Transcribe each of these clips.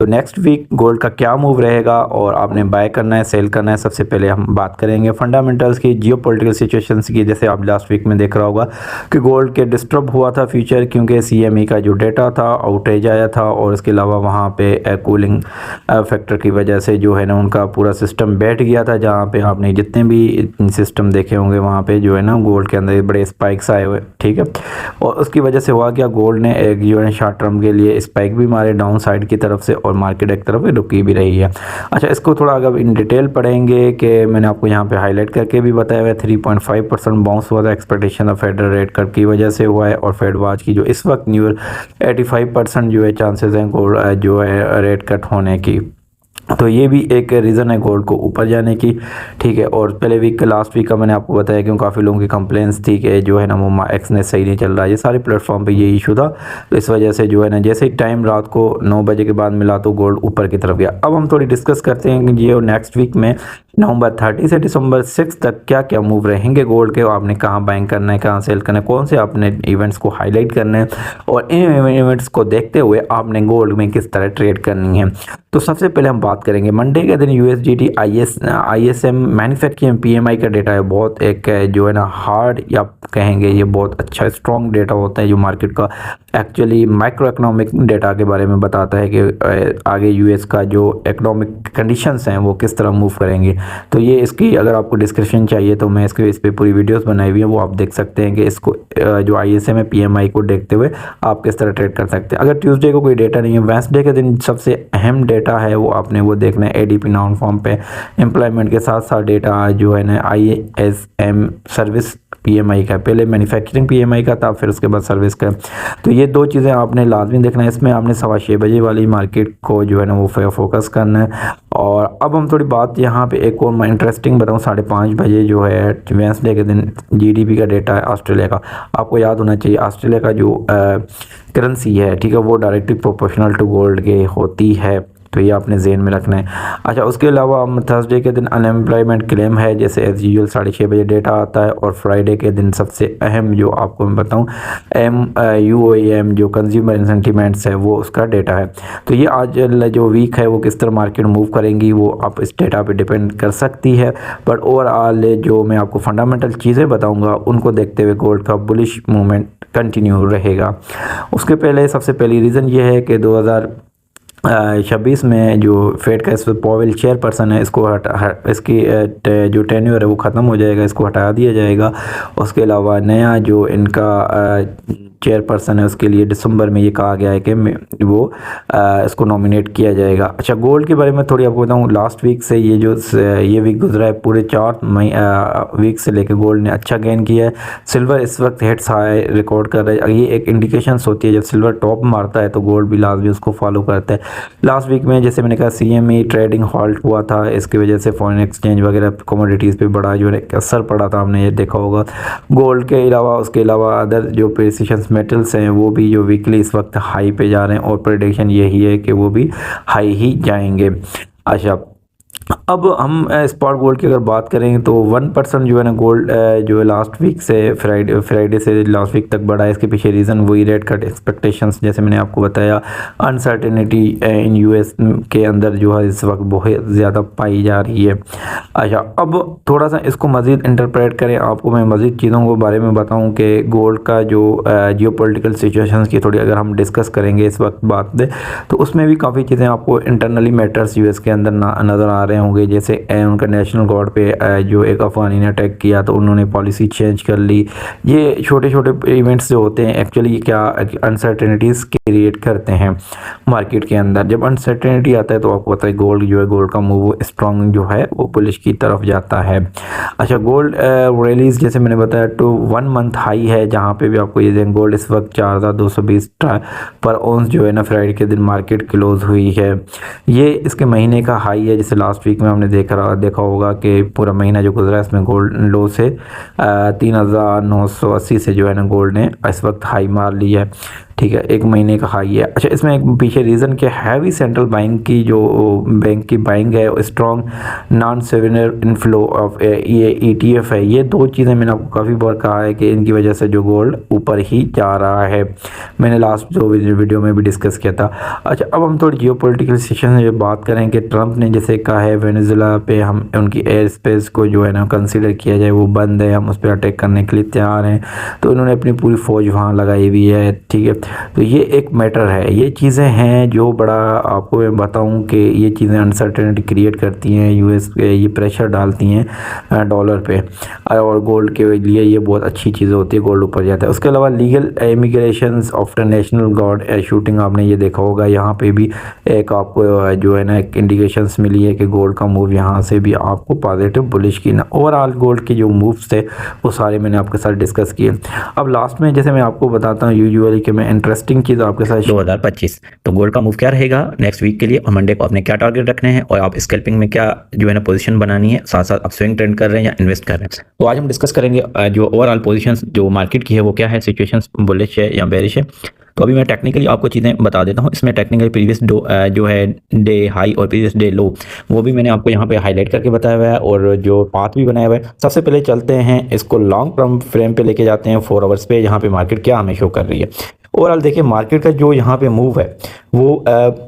तो next week gold का क्या मूव रहेगा और आपने बाय करना है सेल करना है, सबसे पहले हम बात करेंगे फंडामेंटल्स की, जियोपॉलिटिकल सिचुएशंस की। जैसे आप लास्ट वीक में देख रहा होगा कि गोल्ड के डिस्टर्ब हुआ था फ्यूचर, क्योंकि सीएमई का जो डेटा था आउटेज आया था और इसके अलावा वहाँ पे कूलिंग फैक्टर की वजह से जो है ना उनका पूरा सिस्टम बैठ गया था। जहाँ पे आपने जितने भी सिस्टम देखे होंगे वहाँ पे जो है ना गोल्ड के अंदर बड़े स्पाइक्स आए हुए, ठीक है। और उसकी वजह से हुआ क्या, गोल्ड ने एक जो है शॉर्ट टर्म के लिए स्पाइक भी मारे डाउन साइड की तरफ से और मार्केट एक तरफ रुकी भी रही है। अच्छा, इसको थोड़ा अगर इन डिटेल पढ़ेंगे कि मैंने आपको यहाँ पे हाईलाइट करके भी बताया हुआ है, 3.5% बाउंस हुआ था, expectation of federal rate cut की वजह से हुआ है। और फेड वाच की जो इस वक्त न्यू 85% जो है चांसेस हैं गोल्ड जो है रेट कट होने की। तो ये भी एक रीज़न है गोल्ड को ऊपर जाने की, ठीक है। और पहले वीक का लास्ट वीक का मैंने आपको बताया क्यों काफ़ी लोगों की कंप्लेंट्स थी कि जो है ना वो एक्सनेस सही नहीं चल रहा है, ये सारे प्लेटफॉर्म पे ये इशू था। तो इस वजह से जो है ना जैसे ही टाइम रात को 9 बजे के बाद मिला तो गोल्ड ऊपर की तरफ गया। अब हम थोड़ी डिस्कस करते हैं कि ये नेक्स्ट वीक में नवंबर 30 से दिसंबर 6 तक क्या क्या मूव रहेंगे गोल्ड के, आपने कहाँ बाइंग करना है, कहाँ सेल करना है, कौन से आपने इवेंट्स को हाईलाइट करना है और इन इवेंट्स को देखते हुए आपने गोल्ड में किस तरह ट्रेड करनी है। तो सबसे पहले हम बात करेंगे मंडे के दिन यूएसडीटी आईएसएम मैन्युफैक्चरिंग पीएमआई का डेटा है। बहुत एक जो है ना हार्ड या कहेंगे ये बहुत अच्छा स्ट्रॉन्ग डेटा होता है जो मार्केट का एक्चुअली माइक्रो इकोनॉमिक डेटा के बारे में बताता है कि आगे यूएस का जो इकोनॉमिक कंडीशंस हैं वो किस तरह मूव करेंगे। तो ये इसकी अगर आपको डिस्क्रिप्शन चाहिए तो मैं इस पर पूरी वीडियोस बनाई हुई है, वो आप देख सकते हैं कि इसको जो आईएसएम है पीएमआई को देखते हुए आप किस तरह ट्रेड कर सकते हैं। अगर ट्यूसडे को कोई डेटा नहीं है, वेंसडे के दिन सबसे अहम डेटा है वो आपने वो देखना है एडीपी नॉन फॉर्म पे एम्प्लॉयमेंट के साथ साथ डेटा जो है ना आईएसएम सर्विस पीएमआई का, पहले मैन्युफैक्चरिंग पीएमआई का था फिर उसके बाद सर्विस का। तो ये दो चीज़ें आपने लाजमी देखना है। इसमें आपने 6:15 बजे वाली मार्केट को जो है ना वो फोकस करना है। और अब हम थोड़ी बात यहाँ पे एक और मैं इंटरेस्टिंग बताऊँ, 5:30 बजे जो है वेंसडे के दिन जीडीपी का डेटा है ऑस्ट्रेलिया का। आपको याद होना चाहिए ऑस्ट्रेलिया का जो करेंसी है, ठीक है, वो डायरेक्टली प्रोपोर्शनल टू गोल्ड के होती है, तो ये आपने जेन में रखना है। अच्छा, उसके अलावा हम थर्सडे के दिन अनएम्प्लॉयमेंट क्लेम है जैसे एज यूजुअल 6:30 बजे डेटा आता है। और फ्राइडे के दिन सबसे अहम जो आपको मैं बताऊं यूओएम जो कंज्यूमर सेंटिमेंट्स है वो उसका डेटा है। तो ये आज जो वीक है वो किस तरह मार्केट मूव करेंगी वो आप इस डेटा पे डिपेंड कर सकती है। बट ओवरऑल जो मैं आपको फंडामेंटल चीज़ें बताऊँगा उनको देखते हुए गोल्ड का बुलिश मूवमेंट कंटिन्यू रहेगा। उसके पहले सबसे पहली रीज़न ये है कि 2026 में जो फेड का इस पॉवेल चेयरपर्सन है इसको इसकी जो टेन्योर है वो ख़त्म हो जाएगा, इसको हटा दिया जाएगा। उसके अलावा नया जो इनका चेयरपर्सन है उसके लिए दिसंबर में ये कहा गया है कि वो इसको नॉमिनेट किया जाएगा। अच्छा, गोल्ड के बारे में थोड़ी आपको बताऊँ, लास्ट वीक से ये वीक गुजरा है, पूरे 4 वीक से लेकर गोल्ड ने अच्छा गेन किया है। सिल्वर इस वक्त हिट्स हाई रिकॉर्ड कर रहा है, ये एक इंडिकेशंस होती है जब सिल्वर टॉप मारता है तो गोल्ड भी लाजमी उसको फॉलो करता है। लास्ट वीक में जैसे मैंने कहा सीएमई ट्रेडिंग हॉल्ट हुआ था, इसकी वजह से फॉरेन एक्सचेंज वगैरह कमोडिटीज़ पे बड़ा जो है असर पड़ा था, हमने ये देखा होगा। गोल्ड के अलावा उसके अलावा अदर जो प्रेसियस मेटल्स हैं वो भी जो वीकली इस वक्त हाई पे जा रहे हैं और प्रेडिक्शन यही है कि वो भी हाई ही जाएंगे। अच्छा, अब हम स्पॉट गोल्ड की अगर बात करें तो 1% जो है ना गोल्ड जो है लास्ट वीक से फ्राइडे से लास्ट वीक तक बढ़ा है। इसके पीछे रीज़न वही रेट कट एक्सपेक्टेशंस जैसे मैंने आपको बताया, अनसर्टेनिटी इन यूएस के अंदर जो है इस वक्त बहुत ज़्यादा पाई जा रही है। अच्छा, अब थोड़ा सा इसको मज़ीद इंटरप्रेट करें, आपको मैं मज़ीद चीज़ों के बारे में बताऊँ कि गोल्ड का जो जियोपॉलिटिकल सिचुएशंस की थोड़ी अगर हम डिस्कस करेंगे इस वक्त बात में तो उसमें भी काफ़ी चीज़ें आपको इंटरनली मैटर्स यूएस के अंदर नज़र आ रहे होंगे। जैसे उनका नेशनल गार्ड पे जो एक अफगानी ने अटैक किया तो उन्होंने पॉलिसी चेंज कर ली। ये छोटे छोटे इवेंट्स जो होते हैं एक्चुअली क्या अनसर्टेनिटीज़ क्रिएट करते हैं मार्केट के अंदर। जब अनसर्टेनिटी आता है तो आपको पता है गोल्ड जो है गोल्ड का मूव स्ट्रॉन्ग जो है वो बुलिश की तरफ जाता है। अच्छा, गोल्ड रैलीज जैसे मैंने बताया टू 1 मंथ हाई है जहाँ पे भी आपको ये दें गोल्ड इस वक्त 4220 पर ऑन्स जो है ना फ्राइडे के दिन मार्केट क्लोज हुई है। ये इसके महीने का हाई है, जैसे लास्ट वीक में हमने देखा होगा कि पूरा महीना जो गुजरा है इसमें गोल्ड लो से 3980 से जो है ना गोल्ड ने इस वक्त हाई मार ली है। ठीक है, 1 महीने का हाई है। अच्छा, इसमें एक पीछे रीज़न क्या हैवी सेंट्रल बैंक की बाइंग है, स्ट्रॉन्ग नॉन सेविनर इनफ्लो ऑफ ये ETF है। ये 2 चीज़ें मैंने आपको काफ़ी बार कहा है कि इनकी वजह से जो गोल्ड ऊपर ही जा रहा है। मैंने लास्ट जो वीडियो में भी डिस्कस किया था। अच्छा, अब हम थोड़ी जियोपॉलिटिकल सिचुएशन में जो बात करें कि ट्रंप ने जैसे कहा है वेनेजुएला पे हम उनकी एयर स्पेस को जो है ना कंसीडर किया जाए, वो बंद है, हम उस पर अटैक करने के लिए तैयार हैं। तो उन्होंने अपनी पूरी फ़ौज वहाँ लगाई हुई है। ठीक है, तो ये एक मैटर है। ये चीज़ें हैं जो बड़ा आपको मैं बताऊँ कि ये चीज़ें अनसर्टेनिटी क्रिएट करती हैं, US पे ये प्रेशर डालती हैं डॉलर पे, और गोल्ड के लिए ये बहुत अच्छी चीज़ें होती है, गोल्ड ऊपर जाता है। उसके अलावा legal immigration after national guard shooting आपने ये देखा होगा, यहाँ पे भी एक आपको जो है ना एक इंडिकेशंस मिली है कि गोल्ड का मूव यहाँ से भी आपको पॉजिटिव बुलिश की ना। ओवरऑल गोल्ड के जो मूव्स थे वो सारे मैंने आपके साथ डिस्कस किए। अब लास्ट में जैसे मैं आपको बताता हूँ यूजुअली कि मैं इंटरेस्टिंग चीज़ आपके साथ 2025 तो गोल्ड का मूव क्या रहेगा नेक्स्ट वीक के लिए, और मंडे को आपने क्या टारगेट रखने हैं, और आप स्कैल्पिंग में क्या जो है ना पोजीशन बनानी है, साथ साथ आप स्विंग ट्रेंड कर रहे हैं या इन्वेस्ट कर रहे हैं। तो आज हम डिस्कस करेंगे जो ओवरऑल पोजीशंस जो मार्केट की है वो क्या है, सिचुएशंस बुलिश है या बेरिश है। तो अभी मैं टेक्निकली आपको चीज़ें बता देता हूँ। इसमें टेक्निकल प्रीवियस जो है डे हाई और प्रीवियस डे लो वो भी मैंने आपको यहाँ पे हाईलाइट करके बताया हुआ है, और जो पाथ भी बनाया हुआ है। सबसे पहले चलते हैं इसको लॉन्ग टर्म फ्रेम पे लेके जाते हैं 4 आवर्स पे, यहाँ पे मार्केट क्या हमें शो कर रही है। ओवरऑल देखिए मार्केट का जो यहाँ पे मूव है वो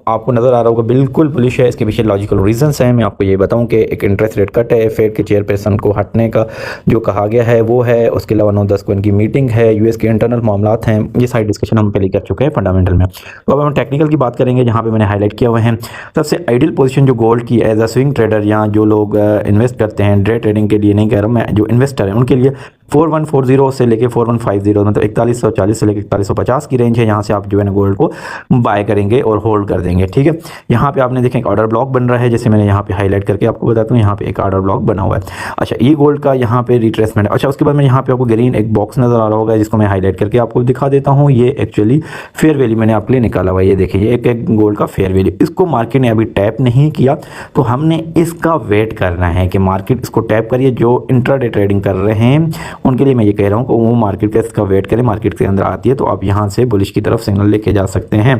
आपको नज़र आ रहा होगा बिल्कुल बुलिश है। इसके पीछे लॉजिकल रीजंस हैं। मैं आपको ये बताऊं कि एक इंटरेस्ट रेट कट है, फेड के चेयरपर्सन को हटने का जो कहा गया है वो है, उसके अलावा 9-10 को इनकी मीटिंग है, US के इंटरनल मामलात हैं। ये सारी डिस्कशन हम पहले कर चुके हैं फंडामेंटल में। तो अब हम टेक्निकल की बात करेंगे, जहाँ पे मैंने हाईलाइट किया हुआ है सबसे आइडियल पोजीशन जो गोल्ड की एज अ स्विंग ट्रेडर या जो लोग इन्वेस्ट करते हैं, डे ट्रेडिंग के लिए नहीं कह रहा हूँ मैं, जो इन्वेस्टर हैं उनके लिए 4140 से लेके 4150 मतलब 4140 से लेके 4150 की रेंज है। यहाँ से आप जो है ना गोल्ड को बाय करेंगे और होल्ड कर देंगे। ठीक है, यहाँ पे आपने देखें एक ऑर्डर ब्लॉक बन रहा है, जैसे मैंने यहाँ पे हाईलाइट करके आपको बताता हूँ, यहाँ पे एक ऑर्डर ब्लॉक बना हुआ है। अच्छा, ये गोल्ड का यहाँ पे रिट्रेसमेंट है। अच्छा, उसके बाद में यहाँ पे आपको ग्रीन एक बॉक्स नजर आ रहा होगा, जिसको मैं हाईलाइट करके आपको दिखा देता हूँ। ये एक्चुअली फेयर वैल्यू मैंने आपके लिए निकाला हुआ है। ये देखिए एक गोल्ड का फेयर वैल्यू, इसको मार्केट ने अभी टैप नहीं किया, तो हमने इसका वेट करना है कि मार्केट इसको टैप करिए। जो इंट्राडे ट्रेडिंग कर रहे हैं उनके लिए मैं ये कह रहा हूँ कि वो मार्केट का इसका वेट करें, मार्केट के अंदर आती है तो आप यहाँ से बुलिश की तरफ सिग्नल लेके जा सकते हैं।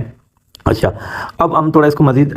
अच्छा, अब हम थोड़ा इसको मजीद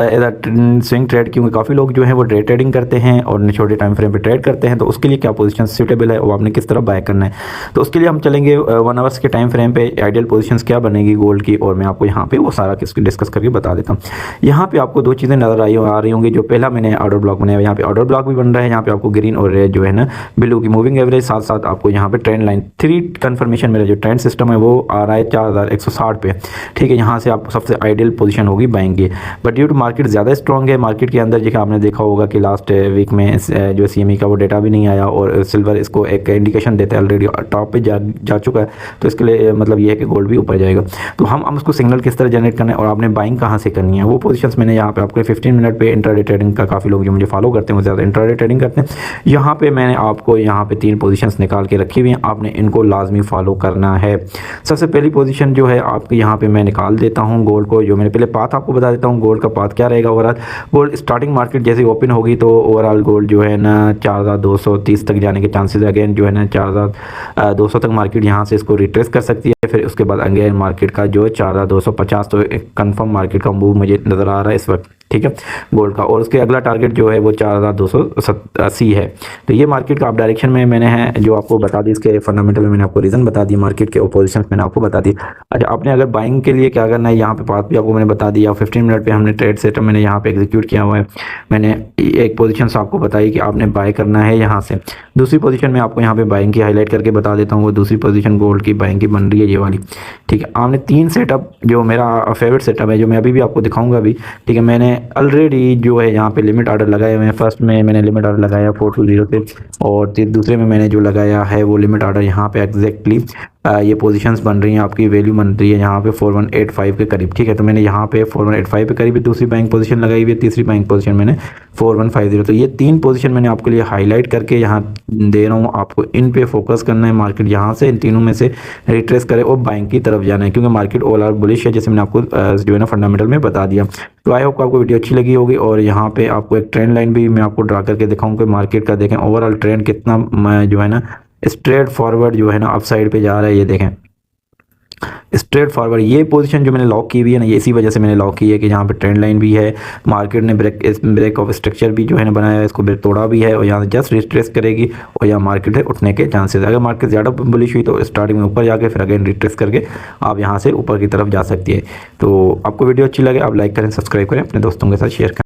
स्विंग ट्रेड, क्योंकि काफ़ी लोग जो है वो डे ट्रेडिंग करते हैं और छोटे टाइम फ्रेम पे ट्रेड करते हैं, तो उसके लिए क्या पोजीशन सूटेबल है और आपने किस तरह बाय करना है। तो उसके लिए हम चलेंगे 1 आवर्स के टाइम फ्रेम पे आइडियल पोजीशंस क्या बनेगी गोल्ड की, और मैं आपको यहाँ पे वो सारा डिस्कस करके बता देता हूँ। यहाँ पे आपको 2 चीज़ें नजर आ रही होंगी। जो पहला मैंने ऑर्डर ब्लॉक बनाया, यहाँ पे ऑर्डर ब्लॉक भी बन रहा है, यहाँ पे आपको ग्रीन और रेड जो है ना ब्लू की मूविंग एवरेज, साथ साथ आपको यहाँ पे ट्रेंड लाइन 3 कन्फर्मेशन मेरा जो ट्रेंड सिस्टम है वो आ रहा है 4160 पे। ठीक है, यहाँ से आपको सबसे आइडियल पोजीशन होगी बाइंग की। बट ड्यू टू मार्केट ज़्यादा स्ट्रॉन्ग है, मार्केट के अंदर जैसे आपने देखा होगा कि लास्ट वीक में जो CME का वो डेटा भी नहीं आया, और सिल्वर इसको एक इंडिकेशन देता है ऑलरेडी टॉप पे जा चुका है, तो इसके लिए मतलब ये है कि गोल्ड भी ऊपर जाएगा। तो हम उसको सिग्नल किस तरह जनरेट करना है और आपने बाइंग कहाँ से करनी है, वो पोजीशंस मैंने यहाँ पे आपको 15 मिनट पे इंट्राडे ट्रेडिंग का काफ़ी लोग जो मुझे फॉलो करते हैं वो ज़्यादा इंट्राडे ट्रेडिंग करते हैं। यहाँ पे मैंने आपको यहाँ पे 3 पोजीशंस निकाल के रखी हुई हैं, आपने इनको लाजमी फॉलो करना है। सबसे पहली पोजीशन जो है आपको यहाँ पे मैं निकाल देता हूँ गोल्ड को, जो मैंने पहले पाथ आपको बता देता हूँ गोल्ड का पाथ क्या रहेगा। ओवरऑल गोल्ड स्टार्टिंग मार्केट जैसे ओपन होगी तो ओवरऑल गोल्ड जो है ना 4230 तक जाने के चांसेस अगेन जो है ना 4200 तक मार्केट यहाँ से इसको रिट्रेस कर सकती है। फिर उसके बाद अगेन मार्केट का जो 4250, तो एक कंफर्म मार्केट का मूव मुझे नज़र आ रहा है इस वक्त। ठीक है, गोल्ड का, और उसके अगला टारगेट जो है वो 4280 है। तो ये मार्केट का आप डायरेक्शन में मैंने है जो आपको बता दी, इसके फंडामेंटल में मैंने आपको रीज़न बता दी, मार्केट के पोजीशंस मैंने आपको बता दी। अच्छा, आपने अगर बाइंग के लिए क्या करना है, यहाँ पे पाथ भी आपको मैंने बता दिया। 15 मिनट पे हमने ट्रेड सेटअप मैंने यहाँ पे एग्जीक्यूट किया हुआ है। मैंने एक पोजीशन आपको बताई कि आपने बाय करना है यहाँ से। दूसरी पोजीशन में आपको यहाँ पे बाइंग की हाईलाइट करके बता देता हूँ, वो दूसरी पोजीशन गोल्ड की बाइंग की बन रही है ये वाली। ठीक है, आपने 3 सेटअप जो मेरा फेवरेट सेटअप है, जो मैं अभी भी आपको दिखाऊंगा अभी। ठीक है, मैंने ऑलरेडी जो है यहाँ पे लिमिट ऑर्डर लगाए हुए हैं। फर्स्ट में मैंने लिमिट ऑर्डर लगाया 420 पे, और दूसरे में मैंने जो लगाया है वो लिमिट ऑर्डर यहाँ पे एग्जैक्टली ये पोजीशंस बन रही हैं, आपकी वैल्यू बन रही है यहाँ पे 4185 के करीब। ठीक है, तो मैंने यहाँ पे 4185 के करीब दूसरी बैंक पोजीशन लगाई हुई है, तीसरी बैंक पोजीशन मैंने 4150। तो ये 3 पोजीशन मैंने आपके लिए हाईलाइट करके यहाँ दे रहा हूँ, आपको इन पे फोकस करना है। मार्केट यहाँ से इन तीनों में से रिट्रेस करे और बैंक की तरफ जाना है, क्योंकि मार्केट ओवरऑल बुलिश है, जैसे मैंने आपको जो है ना फंडामेंटल में बता दिया। तो आई होप आपको वीडियो अच्छी लगी होगी, और यहाँ पे आपको एक ट्रेंड लाइन भी मैं आपको ड्रा करके दिखाऊँ कि मार्केट का देखें ओवरऑल ट्रेंड कितना जो है ना स्ट्रेट फॉरवर्ड जो है ना अप साइड पे जा रहा है। ये देखें स्ट्रेट फॉरवर्ड ये पोजीशन जो मैंने लॉक की हुई है ना, ये इसी वजह से मैंने लॉक की है कि यहाँ पे ट्रेंड लाइन भी है, मार्केट ने ब्रेक ऑफ स्ट्रक्चर भी जो है ना बनाया है, इसको ब्रेक तोड़ा भी है और यहाँ जस्ट रिट्रेस करेगी और यहाँ मार्केट है उठने के चांसेस। अगर मार्केट ज़्यादा बुलिश हुई तो स्टार्टिंग में ऊपर जाके फिर अगेन रिट्रेस करके आप यहाँ से ऊपर की तरफ जा सकती है। तो आपको वीडियो अच्छी लगे आप लाइक करें, सब्सक्राइब करें, अपने दोस्तों के साथ शेयर करें।